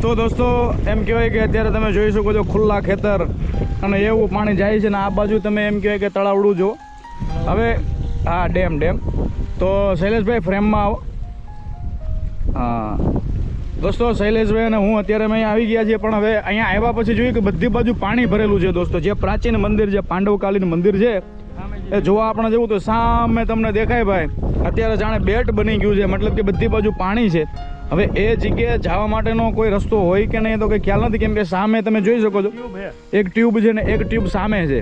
તો દોસ્તો એમ કહેવાય કે અત્યારે તમે જોઈ શકો છો ખુલ્લા ખેતર અને એવું પાણી જાય છે ને આ બાજુ તમે એમ કહેવાય કે તળાવડું જો હવે હા ડેમ તો શૈલેષભાઈ ફ્રેમમાં આવો. હા દોસ્તો શૈલેષભાઈ અને હું અત્યારે અમે અહીંયા આવી ગયા છીએ, પણ હવે અહીંયા આવ્યા પછી જોયું કે બધી બાજુ પાણી ભરેલું છે દોસ્તો. જે પ્રાચીન મંદિર છે, પાંડવકાલીન મંદિર છે, એ જોવા આપણે જવું તો સામે તમને દેખાય ભાઈ અત્યારે જાણે બેટ બની ગયું છે, મતલબ કે બધી બાજુ પાણી છે. હવે એ જગ્યાએ જવા માટેનો કોઈ રસ્તો હોય કે નહીં તો કંઈ ખ્યાલ નથી, કેમ કે સામે તમે જોઈ શકો છો એક ટ્યુબ છે ને એક ટ્યુબ સામે છે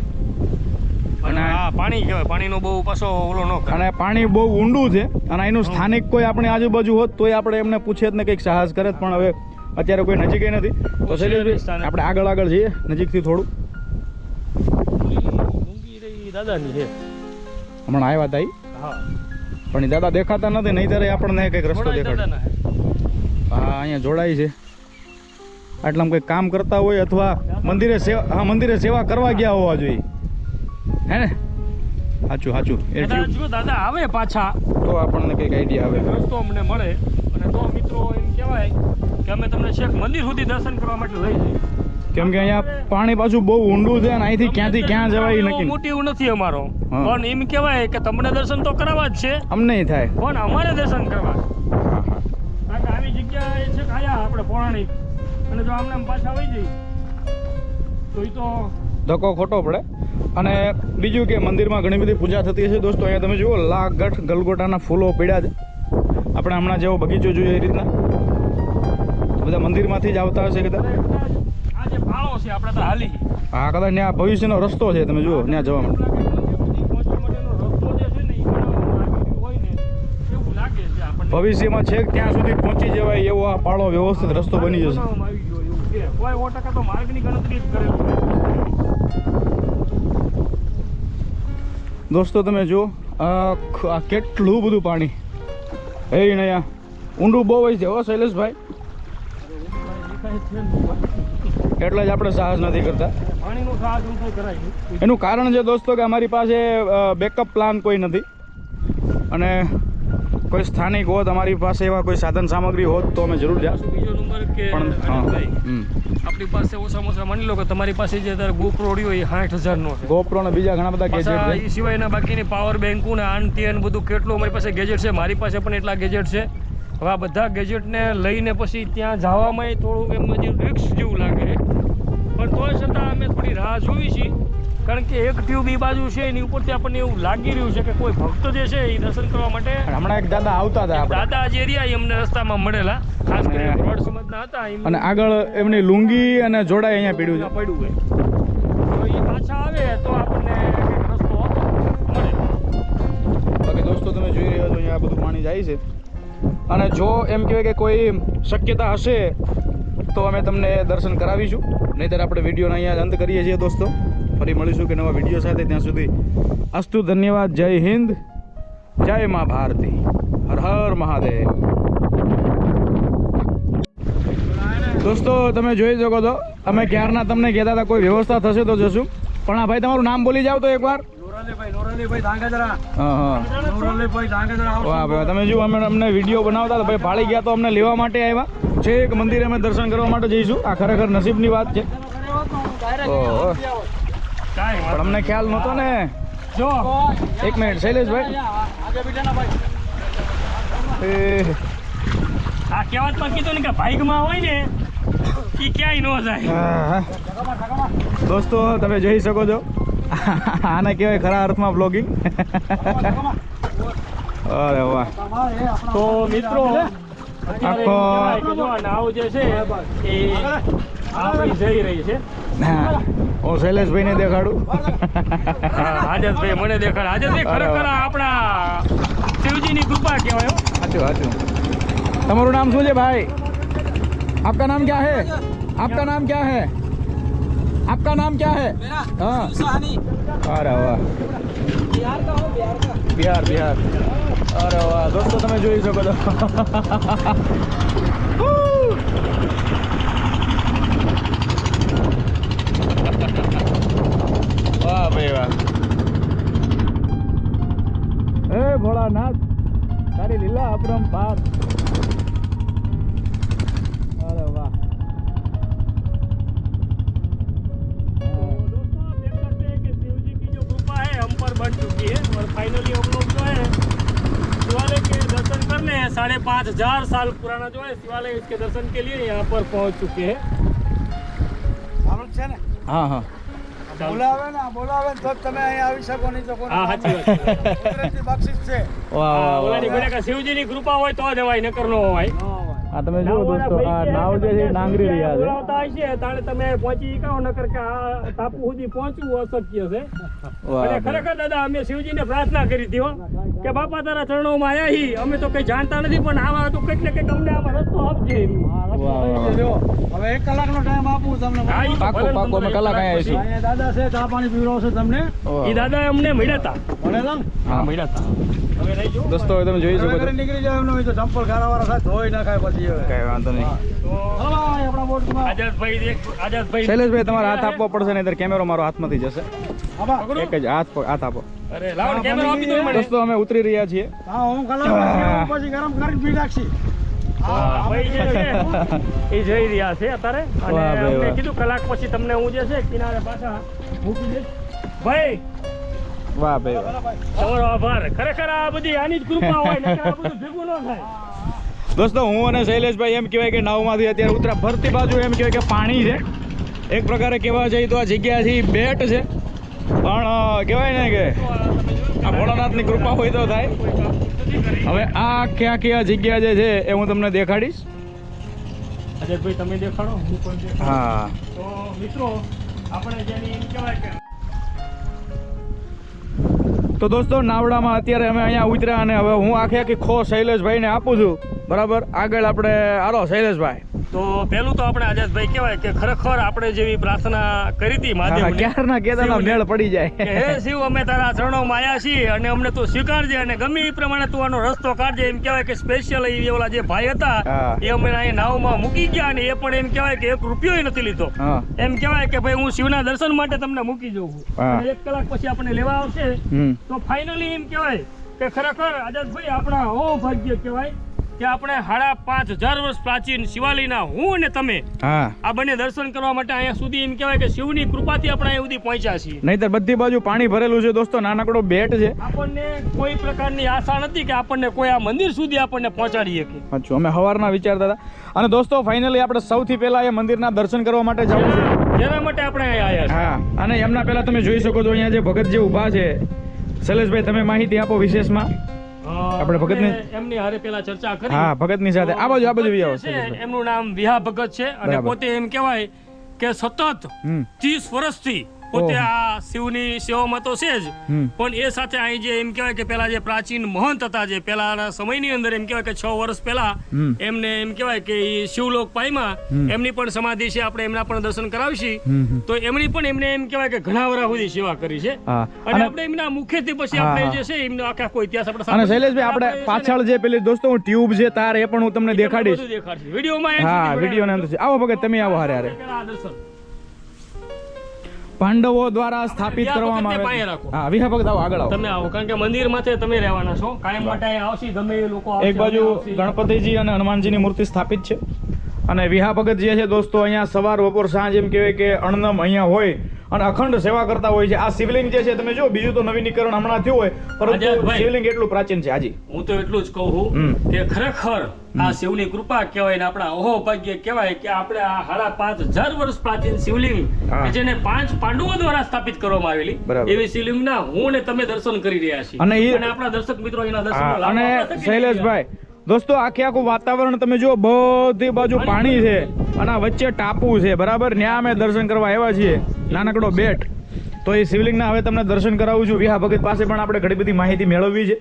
અને પાણી કહેવાય, પાણીનો બહુ પાછો ઓલો ન કરે અને પાણી બહુ ઊંડું છે અને એનું સ્થાનિક કોઈ આપણી આજુબાજુ હોત તોય આપણે એમને પૂછે જ ને કંઈક સાહસ કરે, પણ હવે અત્યારે કોઈ નજીક નથી. તો શૈલેષભાઈ આપણે આગળ જઈએ નજીકથી થોડું. દાદાની છે હમણાં આવ્યા હતા હા, પણ એ દાદા દેખાતા નથી, નહીં ત્યારે આપણને કંઈક રસ્તો દેખાડે. હા અહીંયા જોડાય છે, આટલામાં કંઈક કામ કરતા હોય અથવા મંદિરે સેવા કરવા ગયા હોવા જોઈએ, હે ને? સાચું એ જો દાદા આવે પાછા તો આપણને કંઈક આઈડિયા આવે, રસ્તો અમને મળે. અને તો મિત્રો એમ કહેવાય કે અમે તમને છેક મંદિર સુધી દર્શન કરવા માટે લઈ જઈએ, કેમ કે અહીંયા પાણી પાછું બહુ ઊંડું છે અને અહીંથી ક્યાંથી ક્યાં જવાય નક્કી મોટિવ નથી અમારો, પણ એમ કહેવાય કે તમને દર્શન તો કરાવવા જ છે, અમને થાય પણ અમારે દર્શન કરવા. કારણ કે આવી જગ્યાએ છે કે આયા આપણે પૌરાણિક, અને જો આમને પાછા આવી જઈએ તો એ તો ધક્કો ખોટો પડે. અને બીજું કે મંદિરમાં ઘણી બધી પૂજા થતી હશે દોસ્તો. અહીંયા તમે જુઓ લાગઠ ગલગોટાના ફૂલો પડ્યા છે, આપણે હમણાં જેવો બગીચો જોઈએ એ રીતના બધા મંદિરમાંથી જ આવતા હશે કદાચ. આ જે પાળો છે આપણે તો હાલી હા કદાચ ત્યાં ભવિષ્યનો રસ્તો છે, તમે જુઓ ત્યાં જવા માટે ભવિષ્યમાં છેક ત્યાં સુધી પહોંચી જવાય એવો આ પાળો વ્યવસ્થિત રસ્તો બની જશે. દોસ્તો તમે જુઓ આ કેટલું બધું પાણી એ અહીંયા ઊંડું બહુ હોય છે હો શૈલેષભાઈ, એટલે જ આપણે સાહસ નથી કરતા. એનું કારણ છે દોસ્તો કે અમારી પાસે બેકઅપ પ્લાન કોઈ નથી, અને કોઈ સ્થાનિક હોત અમારી પાસે એવા કોઈ સાધન સામગ્રી હોત તો અમે જરૂર જાય. બીજો નંબર કે આપણી પાસે ઓછામાં માની લો કે તમારી પાસે જે અત્યારે GoPro હોય એ 60,000 નો છે. GoPro ને બીજા ઘણા બધા ગેજેટ છે, એ સિવાયના બાકીની પાવર બેંકુ ને આન તે બધું કેટલું અમારી પાસે ગેજેટ છે, મારી પાસે પણ એટલા ગેજેટ છે. હવે આ બધા ગેજેટને લઈને પછી ત્યાં જવામાં થોડું એમ રિસ્ક જેવું લાગે, પણ તોય છતાં અમે થોડી રાહ જોઈ છીએ, કારણ કે એક ટ્યુબ એ બાજુ છે એની ઉપરથી આપણને એવું લાગી રહ્યું છે કે કોઈ ભક્ત જે છે એ દર્શન કરવા માટે. હમણાં એક દાદા આવતા હતા, દાદા જે રહ્યા એમને રસ્તામાં મળેલા, ખાસ કરીને બ્રોડ સમાજના હતા, અને આગળ એમની લુંગી અને જોડાય અહીંયા પડ્યું હોય તો એ પાછા આવે તો આપણને રસ્તો મળે. બાકી દોસ્તો તમે જોઈ રહ્યા છો અહીંયા બધું પાણી જાય છે, અને જો એમ કહેવાય કે કોઈ શક્યતા હશે તો અમે તમને દર્શન કરાવીશું, નહીંતર આપણે વિડીયોને અહીંયા અંત કરીએ છીએ દોસ્તો. ફરી મળીશું કે નવા વિડીયો સાથે, ત્યાં સુધી અસ્તુ ધન્યવાદ. જય હિન્દ, જય મા ભારતી, હર હર મહાદેવ. દોસ્તો તમે જોઈ શકો છો અમે ક્યારના તમને કહેતા હતા કોઈ વ્યવસ્થા થશે તો જશું, પણ આ ભાઈ તમારું નામ બોલી જાવ તો એકવાર. તમે જો અમને વિડીયો બનાવતા હતા ભાઈ ભાળી ગયા તો અમને લેવા માટે આવ્યા છે, એક મંદિરે અમે દર્શન કરવા માટે જઈશું. આ ખરેખર નસીબની વાત છે, પણ અમને ખ્યાલ નહોતો ને. જો એક મિનિટ શૈલેષભાઈ, આ કહેવતમાં કીધું ને કે ભાઈકમાં હોય ને એ ક્યાંય ન જાય. દોસ્તો તમે જોઈ શકો છો આને કહેવાય ખરા અર્થમાં બ્લોગિંગ. અરે વાહ. તો મિત્રો આખો નાવ જે છે એ આપણી જઈ રહી છે. હું શૈલેષભાઈ ને દેખાડું. હાજતભાઈ મને દેખાડ. હાજતભાઈ ખરેખર આપણા શિવજીની કૃપા કહેવાય. સાચું. તમારું નામ શું છે ભાઈ? आपका नाम क्या है? आपका नाम क्या है? आपका नाम क्या है? हाँ अरे वाह, बिहार का हो? बिहार. अरे वाह दोस्तों તમે જોઈ શકો છો. વાહ ભાઈ વાહ. હે ભોળાનાથ તારી લીલા અપરંપાર. અરે વાહ. 5,500 साल पुराना जो है शिवालय, इसके दर्शन के लिए यहाँ पर पहुँच चुके हैं। હા હા બોલાવે તો તમે અહીં આવી શકો નહીં તો हाँ साची बात है। કુદરતી બક્ષિસ છે વાહ વાહ ઓલાની બોલ્યા કે શિવજીની કૃપા હોય તો જવાય, નકર ન હોય. આ તમે જુઓ દોસ્તો આ નાવ જે છે એ નાંગરી રહ્યા છે બોલાવતા હશે તાણે તમે પહોંચી કાઓ, નકર કે આ ટાપુ સુધી પહોંચવું અશક્ય છે. વાહ અને ખરેખર દાદા અમે શિવજીને પ્રાર્થના કરી હતી હો કે બાપા તારા ચરણોમાં આવ્યા હી, અમે તો કઈ જાણતા નથી પણ આવા તો કંઈક ને કંઈક અમને આમાં રસ્તો આપજે. હવે 1 કલાકનો ટાઈમ આપું તમને હા, ઈ તો પાકો ભલે પાકો અમે તમને કલાક આયા છીએ અહીંયા દાદા છે ચા પાણી પીવડાવશે તમને ઈ દાદા અમને મળ્યા હતા. ભણેલા ને હા, મળ્યા હતા. હવે રહી જો દોસ્તો હવે તમે જોઈ શકો છો ઘરે નીકળી જાય એમને હોય તો ચંપલ ખારાવાળા સાથે ધોઈ નાખાય પછી હવે કઈ વાંધો નહીં તો હલો ભાઈ આપણા બોટમાં આઝાદભાઈ શૈલેષભાઈ તમારે હાથ આપવો પડશે નહીં કેમેરો મારો હાથમાંથી જશે આબા એક જ હાથ આપો અરે લાવો ને કેમેરો આપી દો મને. દોસ્તો અમે ઉતરી રહ્યા છીએ હા હું કલાક પછી ગરમ કરીને પી નાખશી ભાઈ જે છે એ જઈ રહ્યા છે અત્યારે, અને વાહ ભાઈ અમને વાહ. કીધું કલાક પછી તમને હું જે છે કિનારે પાછા મૂકી દઈશ. ભાઈ વાહ ભાઈ વાહ. તમારો આભાર. ખરેખર આ બધી આની જ કૃપા હોય, નકર આ બધું ભેગું ન થાય. દોસ્તો હું અને શૈલેષભાઈ એમ કહેવાય કે નાવમાંથી અત્યારે ઉતરા ફરતી બાજુ એમ કહેવાય કે પાણી છે. એક પ્રકારે કહેવા જઈએ તો આ જગ્યા છે ઈ બેટ છે, પણ કહેવાય ને કે આ ભોળાનાથની કૃપા હોય તો થાય. હવે આ આખી આ જગ્યા જે છે એ હું તમને દેખાડીશ. અજયભાઈ તમે દેખાડો, હું પણ દેખાડું. હા તો મિત્રો આપણે જેની એમ કહેવાય કે તો દોસ્તો નાવડામાં અત્યારે અમે અહીંયા ઉતર્યા અને હવે હું આખી ખો શૈલેષભાઈને આપું છું. બરાબર, આગળ આપણે હાલો શૈલેષભાઈ. તો પહેલું તો આપણે આઝાદભાઈ કહેવાય કે ખરેખર આપણે જેવી પ્રાર્થના કરી હતી મહાદેવને ક્યારના કેદારના મેળ પડી કે જાય. હે શિવ અમે તારા ચરણોમાં આવ્યા છીએ અને અમને તું સ્વીકારજે અને ગમે એ પ્રમાણે તું આનો રસ્તો કાઢજે. એમ કહેવાય કે સ્પેશિયલ ઓલા જે ભાઈ હતા હા. એ અમે અહીં નાવમાં મૂકી ગયા અને એ પણ એમ કહેવાય કે 1 રૂપિયો નથી લીધો. હા એમ કહેવાય કે ભાઈ હું શિવના દર્શન માટે તમને મૂકી જઉં છું. હા. અને 1 કલાક પછી આપણે લેવા આવશે હમ તો ફાઇનલી એમ કહેવાય કે ખરેખર આઝાદભાઈ આપણા ભાગ્ય કહેવાય કે આપણે 5,500 વર્ષ પ્રાચીન શિવાલયના હું અને તમે હા આ બંને દર્શન કરવા માટે અહીંયા સુધી એમ કહેવાય કે શિવની કૃપાથી આપણે અહીંયા સુધી પહોંચ્યા છીએ. નહીતર બધી બાજુ પાણી ભરેલું છે દોસ્તો. નાનકડો બેટ છે. આપણને કોઈ પ્રકારની આશા નથી કે આપણને કોઈ આ મંદિર સુધી આપણને પહોંચાડી શકે. અચ્છા, અમે સવારના વિચારતા હતા. અને દોસ્તો ફાઇનલી આપણે સૌથી પહેલા એ મંદિરના દર્શન કરવા માટે જવું છે. જેના માટે આપણે અહીંયા આવ્યા હા, અને એમના પહેલા તમે જોઈ શકો છો અહીંયા જે ભગત જે ઊભા છે. શૈલેષભાઈ તમે માહિતી આપો વિશેષમાં. છીએ. આપણે ભગતની- આપણે એમની હારે પેલા ચર્ચા કરી. હા, ભગતની સાથે આ બાજુ બી આવો છે, શૈલેષભાઈ. એમનું નામ વિહા ભગત છે અને બરાબર. પોતે એમ કહેવાય કે સતત હમ 30 વર્ષથી પોતે ઓહ. આ શિવની સેવામાં તો છે જ, હમ પણ એ સાથે અહીં જે એમ કહેવાય કે પેલા જે પ્રાચીન મહંત હતા જે પેલાના સમયની અંદર એમ કહેવાય કે 6 વર્ષ પહેલા હમ. એમને એમ કહેવાય કે ઈ શિવલોક પામ્યા. હમ. એમની પણ સમાધિ છે, આપણે એમના પણ દર્શન કરાવશી. હમ હમ. તો એમની પણ એમને એમ કહેવાય કે ઘણા વર્ષ સુધી સેવા કરી છે હા અને અને આપણે એમના મુખેથી પછી હા, આપણે હા. જે છે એમનો આખા કોઈ ઇતિહાસ આપણે અને સાંભળીએ. શૈલેષભાઈ આપણે છે ને પાછળ જે પેલી દોસ્તો હું ટ્યુબ છે તાર એ પણ હું તમને દેખાડીશ. બધું દેખાડશે વિડીયોમાં એમ હા, સુધી વિડીયોની અંદર છે. આવો ભગત તમે આવો હારે હારે. પેલા આ દર્શન. પાંડવો દ્વારા સ્થાપિત વિહા કરવામાં ભગતને આવે પાસે છે. રાખો. હા, વિહા ભગત આવો આગળ આવો. તમે આવો કારણ કે મંદિર માથે તમે રહેવાના છો કાયમ માટે અહીં આવશી ગમે એ લોકો આવશે, એક બાજુ અમે આવશી. ગણપતિજી અને હનુમાનજીની મૂર્તિ સ્થાપિત છે. અને વિહા ભગત જે છે દોસ્તો અહીંયા સવાર બપોર સાંજ એમ કહેવાય કે અણનમ અહીંયા હોય અને અખંડ સેવા કરતા હોય છે. આ શિવલિંગ જે છે તમે જો બીજું તો નવીનીકરણ હમણાં થયું હોય પરંતુ આઝાદભાઈ. શિવલિંગ એટલું પ્રાચીન છે. હાજી હું તો એટલું જ કહું છું હમ. કે ખરેખર આ શિવની કૃપા કહેવાય ને આપણા અહો ભાગ્ય કહેવાય કે આપણે આ 5,500 વર્ષ પ્રાચીન શિવલિંગ હા. કે જેને 5 પાંડવો દ્વારા સ્થાપિત કરવામાં આવેલી બરાબર. એવી શિવલિંગના હું ને તમે દર્શન કરી રહ્યા છીએ અને એ- આપણા દર્શક મિત્રો એના દર્શન હા, અને શૈલેષભાઈ દોસ્તો આખું વાતાવરણ તમે જો બધી બાજુ પાણી છે અને આ વચ્ચે ટાપુ છે. બરાબર, ત્યાં અમે દર્શન કરવા આવ્યા છીએ. નાનકડો બેટ. તો એ શિવલિંગના હવે તમને દર્શન કરાવું છું. વિહા ભગત પાસે પણ આપણે ઘણી બધી માહિતી મેળવવી છે.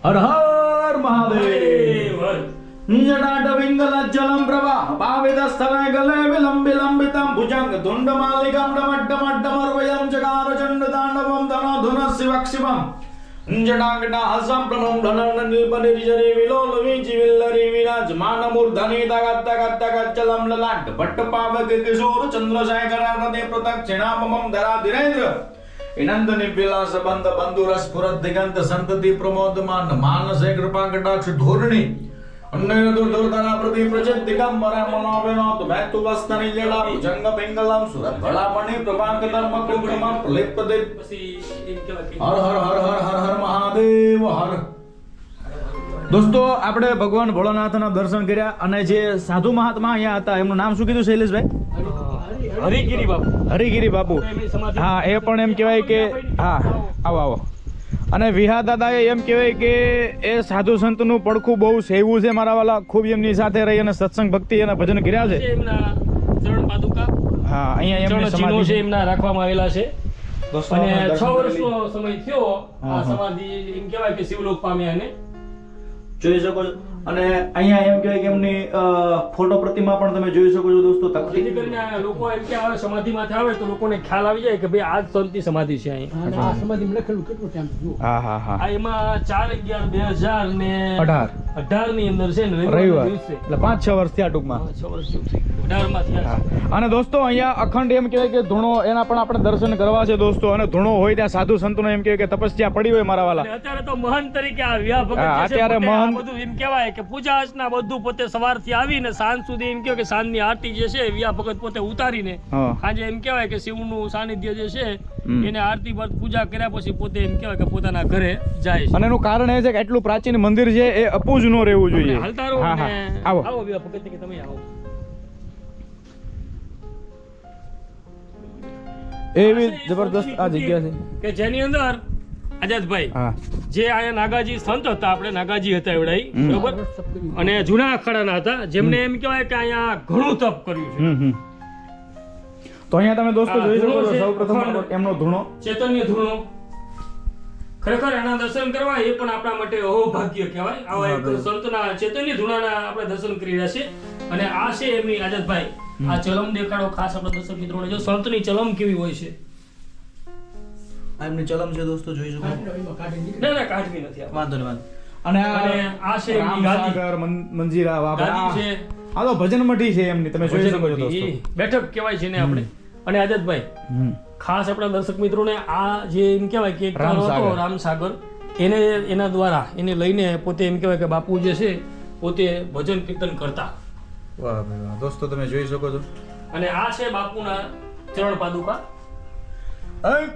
હર હર મહાદેવ. જટાટવિંગલજ્જલમ પ્રવાહ પાવિતસ્થલે ગલે વિલંબિલંબિતમ ભુજંગ ધુંડમાલિકમ ડમડ્ડમડ્ડમર્વયમ ચકાર ચંડ તાંડવમ ધનોધુન શિવક્ષિવમ જટાગટાહસમ પ્રણમ ધનન નિપનિર્જરી વિલોલ વિચિ વિલ્લરી વિરાજમાન મૂર્ધનિ તગત તગત તગચ્ચલમ લલાટ ભટ્ટ પાવક કિશોર ચંદ્રશેખર હૃદય પ્રદક્ષિણામમ ધરા ધીરેન્દ્ર ઇનંદ નિવિલાસ બંધ બંધુરસ સ્ફુરત દિગંત સંતતિ પ્રમોદમાન માનસે કૃપા કટાક્ષ ધોરણી અન્નય દુર્ધરા પ્રતિ પ્રચિત દિગંબર મનોવિનોદ મેતુ વસ્તનિ જડા ભુજંગ પિંગલમ સુરત ભલામણિ પ્રભાકરમ કુંકુમમ પ્રલિપ્ત પછી એમ કહેવાય કે હર હર હર હર હર હર મહાદેવ હર દોસ્તો આપણે ભગવાન ભોળાનાથના દર્શન કર્યા અને જે સાધુ મહાત્મા અહીંયા હતા એમનું નામ શું કીધું શૈલેષભાઈ? હરિગીરી બાપુ. હરિગીરી બાપુ. હા, એ પણ એમ કહેવાય કે હા, આવો આવો. અને વિહા દાદાએ એમ કહેવાય કે એ સાધુ સંતનું પડખું બહુ સેવું છે મારા વાલા. ખૂબ એમની સાથે રહી અને સત્સંગ ભક્તિ અને ભજન કર્યા છે. એમના ચરણ પાદુકા, હા, અહીંયા એમની ચરણ ચિહ્નો સમાધિ છે એમના રાખવામાં આવેલા છે. દોસ્તો અને આપણે 6 દર્શન વર્ષનો સમય થયો આ સમાધિ એમ કહેવાય કે શિવલોક પામ્યા અને જોઈ શકો છો. અને અહીંયા એમ કહેવાય કે એમની ફોટો પ્રતિમા પણ તમે જોઈ શકો છો દોસ્તો. જેથી કરીને આ લોકો એમ કે આવે સમાધિમાંથી આવે તો લોકોને ખ્યાલ આવી જાય કે ભાઈ આ જ સંતની સમાધિ છે અહીં. અને આ સમાધિમાં લખેલું કેટલું ટાઈમ થયું? હા હા હા, આ એમાં 4/11/2018 ની અંદર છે ને રવિવાર દિવસે એટલે 5-6 વર્ષ થયા ટૂંકમાં. 6 વર્ષ જેવું થઈ ગયું. 18 માં થયા છે. હા. અને દોસ્તો અહીંયા અખંડ એમ કહેવાય કે ધૂણો એના પણ આપણે દર્શન કરવા છે દોસ્તો. અને ધૂણો હોય ત્યાં સાધુ સંતોનો એમ કહેવાય કે તપસ્યા પડી હોય મારા વાલા. અને અત્યારે તો મહંત તરીકે આ વિવાહ ભગત હા, જે છે અત્યારે પોતે આ મહંત. બધું એમ કહેવાય કે પૂજા અર્ચના બધું પોતે સવારથી આવીને સાંજ સુધી એમ કહેવાય કે સાંજની આરતી જે છે વિવાહ ભગત પોતે ઉતારીને હા. સાંજે એમ કહેવાય કે શિવનું સાનિધ્ય જે છે એને આરતી બાદ પૂજા કર્યા પછી પોતે એમ કહેવાય કે પોતાના ઘરે જાય છે. અને એનું કારણ એ છે કે એટલું પ્રાચીન મંદિર છે એ અપૂજ ન રહેવું જોઈએ. હાલતા રહો હા, અને હા. આવો. આવો વિવાહ ભગત કે તમે આવો. એવી જબરદસ્ત આ જગ્યા છે કે જેની અંદર આઝાદભાઈ હા. જે અહીંયા નાગાજી સંત હતા, આપણે નાગાજી હતા એવડાઈ, બરોબર, અને જૂના અખાડાના હતા, જેમને એમ કહેવાય કે અહીંયા ઘણું તપ કર્યું છે. તો અહીંયા તમે દોસ્તો હા, જોઈ શકો ધૂણો છો છે. સૌપ્રથમ એમનો ધૂણો. ચૈતન્ય ધૂણો ખરેખર એના દર્શન કરવા એ પણ આપણા માટે અહોભાગ્ય કહેવાય. આવા એક સંતના ચૈતન્ય ધૂણાના આપણે દર્શન કરી રહ્યા છે. અને આ છે એમની આઝાદભાઈ, આ ચલમ દેખાડો ખાસ આપણા દર્શક મિત્રોને. જો સંતની ચલમ કેવી હોય છે. એમની ચલમ છે દોસ્તો, જોઈ શકો. ના ના કાઢવી નથી આ. વાંધો નહીં, વાંધો. અને અને આ છે એમની ગાદી. રામસાગર મંજીરા વાપરા. ગાદી છે. આ તો ભજન મઠી છે એમની, તમે જોઈ શકો છો દોસ્તો. બેઠક કહેવાય છે ને આપણે. અને આઝાદભાઈ ખાસ આપણા દર્શક મિત્રોને આ જે એમ કહેવાય કે એક કાળો હતો રામસાગર, એને એના દ્વારા એને લઈને પોતે એમ કહેવાય કે બાપુ જે છે પોતે ભજન કીર્તન કરતા. વાહ ભાઈ વાહ. દોસ્તો તમે જોઈ શકો છો. અને આ છે બાપુના ચરણ પાદુકા.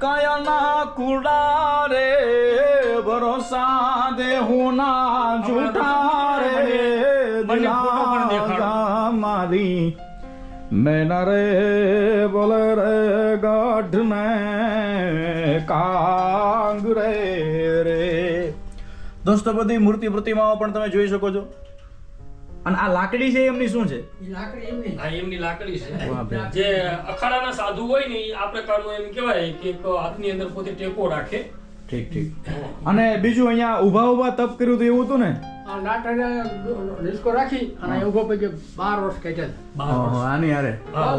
કાયાના કુડા રે ભરોસા દેહું ના જૂઠા રે દિલા મારી મેન રે બોલે રે ગાઢ ને કાંગ રે રે. દોસ્તો બધી મૂર્તિ પ્રતિમાઓ પણ તમે જોઈ શકો છો. અને આ લાકડી છે એમની શું છે? આ એમની લાકડી છે. જે અખાડાના સાધુ હોય ને ઈ આ પ્રકારનું એમ કહેવાય કે એક હાથની અંદર પોતે ટેકો રાખે. ઠીક ઠીક. અને બીજું અહીંયા ઊભા તપ કર્યું હતું એવું હતું ને? આ નાટક ડિસ્કો રાખી અને ઉભો પગે 12 વર્ષ કાઢ્યા. આની હારે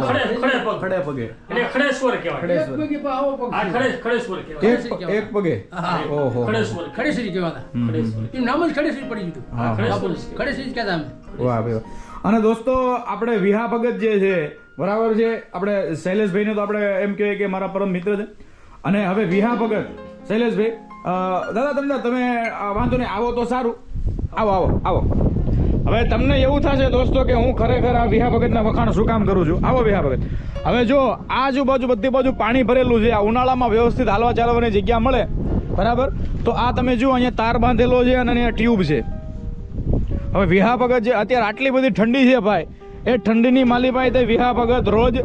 ખડે પગ. ખડે પગે. એને ખડેશ્વર કહેવાય. એક પગે પણ આવો પગ. આ ખડેશ્વર કહેવાય. એક પગે. ઓહો. ખડેશ્વર. ખડેશ્વરી કહેવાતા. ખડેશ્વર. એનું નામ જ ખડેશ્વરી પડી ગયું. હા. ખડેશ્વરી જ કહેતા અમે. વાહ ભાઈ વાહ. અને દોસ્તો આપણે વિહા ભગત જે છે બરાબર છે, આપણે શૈલેષભાઈને તો આપણે એમ કહેવાય કે મારા પરમ મિત્ર છે. અને હવે વિહા ભગત શૈલેષભાઈ, દાદા તમે વાંધો નહીં, આવો તો સારું. આવો. હવે તમને એવું થશે દોસ્તો કે હું ખરેખર આ વિહા ભગતના વખાણ શું કામ કરું છું. આવો વિહા ભગત. હવે જો આજુબાજુ બધી બાજુ પાણી ભરેલું છે, આ ઉનાળામાં વ્યવસ્થિત હાલવા ચાલવાની જગ્યા મળે બરાબર. તો આ તમે જુઓ અહીંયા તાર બાંધેલો છે અને અહીંયા ટ્યુબ છે. હવે વિહા ભગત જે અત્યારે આટલી બધી ઠંડી છે ભાઈ, એ ઠંડીની માલીભાઈ તે વિહા ભગત રોજ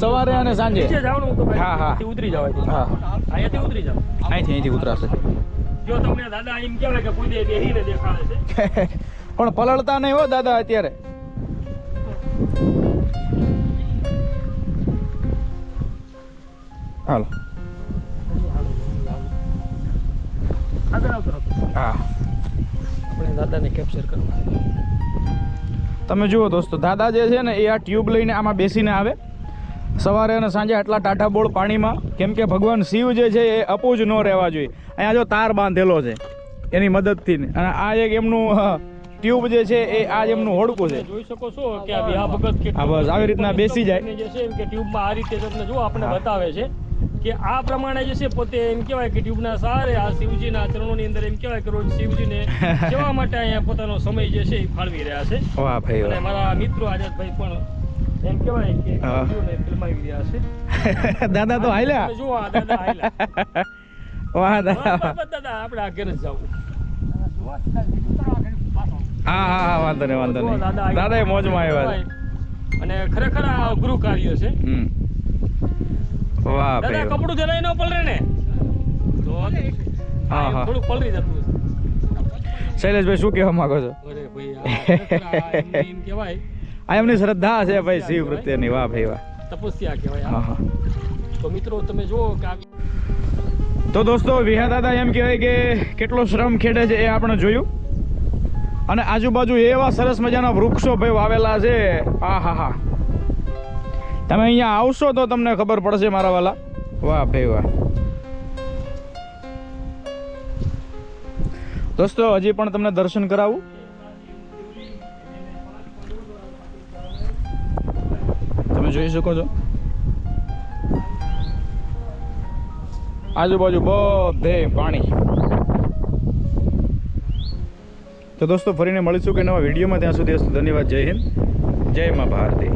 સવારે અને સાંજે નીચે જવાનું તો ભાઈ. હા. અહીંથી ઉતરી જવાય. હા, અહીંયાથી ઉતરી જાવ. અહીંથી ઉતરાશે. જો તમને દાદા એમ કહેવાય કે કોઈ બેહીને દેખાડે છે. પણ પલળતા નહીં હો દાદા અત્યારે. હાલો. આગળ આવતો હતો. હા, આપણે દાદાને કેપ્ચર કરવા. તમે જુઓ દોસ્તો, દાદા જે છે ને એ આ ટ્યુબ લઈને આમાં બેસીને આવે સવારે અને સાંજે આટલા ટાઢા બોળ પાણીમાં. કેમ કે ભગવાન શિવ જે છે એ અપૂજ ન રહેવા જોઈએ. અહીંયા જો તાર બાંધેલો છે એની મદદથી. અને આ એક એમનું ટ્યુબ જે છે એ આ એમનું હોડકું છે. જોઈ શકો છો કે આ વિહા ભગત કે હા, બસ આવી રીતના બેસી જાય. જે છે એમ કે ટ્યુબમાં આ રીતે તમને જો આપણે બતાવે છે કે આ પ્રમાણે જે છે પોતે એમ કહેવાય કે ટ્યુબના સહારે આ શિવજીના ચરણોની અંદર એમ કહેવાય કે રોજ શિવજીને સેવા માટે અહીંયા પોતાનો સમય જે છે એ ફાળવી રહ્યા છે. વાહ ભાઈ અને વાહ. મારા મિત્રો આઝાદભાઈ પણ એમ કહેવાય કે વિડીયોને ફિલ્માવી રહ્યા છે. દાદા તો હાલ્યા. તમે જુઓ આ દાદા હાલ્યા. વાહ દાદા. બસ દાદા આપણે આગળ જ જવું. હા હા હા વાંધો નહીં વાંધો જો નહીં દાદા દાદા એ મોજમાં આવ્યા છે. અને ખરેખર આ અઘરું કાર્ય છે. હમ. વાહ દાદા ભાઈ વાહ. કપડું જરાય ન પલરે ને તો હા, હા. થોડું પલરી જતું હશે. શૈલેષભાઈ શું કહેવા માંગો છો? અરે ભાઈ આ ખરેખર આ એમ કહેવાય આ એમની શ્રદ્ધા છે ભાઈ શિવ પ્રત્યેની. વાહ ભાઈ વાહ. તપસ્યા કહેવાય હા આ. હા. તો મિત્રો તમે જુઓ કે આ તો દોસ્તો વિહા દાદા એમ કહેવાય કે કેટલો શ્રમ ખેડે છે એ આપણે જોયું. અને આજુબાજુ એવા સરસ મજાના વૃક્ષો ભાઈ વાવેલા છે. આ હા હા, તમે અહીંયા આવશો તો તમને ખબર પડશે મારા વાલા. વાહ ભાઈ વાહ. દોસ્તો હજી પણ તમને દર્શન કરાવું. તમે જોઈ શકો છો આજુબાજુ બધે પાણી. તો દોસ્તો ફરીને મળીશું કે નવા વિડીયોમાં. ત્યાં સુધી ધન્યવાદ. જય હિન્દ, જય મા ભારતી.